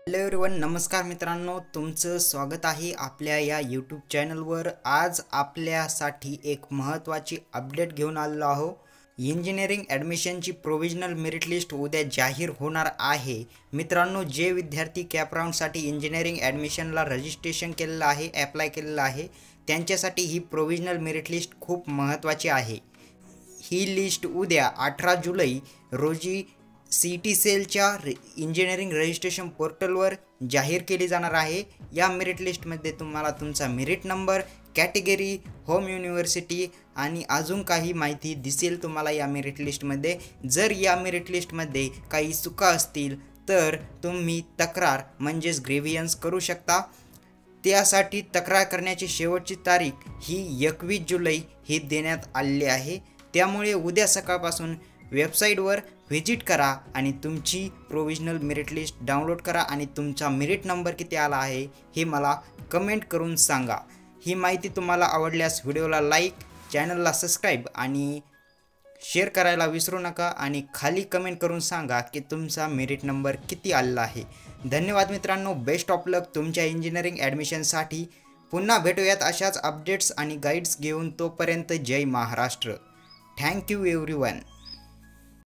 Hello everyone, नमस्कार मित्रांनो, तुमचं स्वागत आहे आपल्या या यूट्यूब चॅनलवर। आज आपल्यासाठी एक महत्त्वाची अपडेट घेऊन आलेलो आहो। इंजिनिअरिंग ॲडमिशनची प्रोविजनल मेरिट लिस्ट उद्या जाहीर होणार आहे। मित्रांनो, जे विद्यार्थी कॅप राऊंडसाठी इंजिनिअरिंग ॲडमिशनला रजिस्ट्रेशन केलेलं आहे, ॲप्लाय केलेलं आहे, त्यांच्यासाठी ही प्रोविजनल मेरिट लिस्ट खूप महत्त्वाची आहे। ही लिस्ट उद्या 18 जुलै रोजी CET सेलच्या इंजिनिअरिंग रजिस्ट्रेशन पोर्टलवर जाहीर केली जाणार आहे। या मेरिट लिस्टमध्ये तुम्हाला तुमचा merit number, category, home university आणि अजून काही माहिती दिसेल तुम्हाला या मेरिट लिस्टमध्ये। जर या मेरिट लिस्टमध्ये काही चुका असतील तर तुम्ही तक्रार म्हणजेच ग्रेव्हियन्स करू शकता। त्यासाठी तक्रार करण्याची शेवटची तारीख ही 21 जुलै ही देण्यात आलेली आहे। त्यामुळे उद्या सकाळपासून वेबसाईटवर व्हिजिट करा आणि तुमची प्रोविजनल मेरिट लिस्ट डाउनलोड करा आणि तुमचा मेरिट नंबर किती आला आहे हे मला कमेंट करून सांगा। ही माहिती तुम्हाला आवडल्यास व्हिडिओला लाईक, चॅनलला सबस्क्राईब आणि शेअर करायला विसरू नका आणि खाली कमेंट करून सांगा की तुमचा मेरिट नंबर किती आलेला आहे। धन्यवाद मित्रांनो, बेस्ट ऑफ लक तुमच्या इंजिनिअरिंग ॲडमिशनसाठी। पुन्हा भेटूयात अशाच अपडेट्स आणि गाईड्स घेऊन। तोपर्यंत जय महाराष्ट्र। Thank you everyone.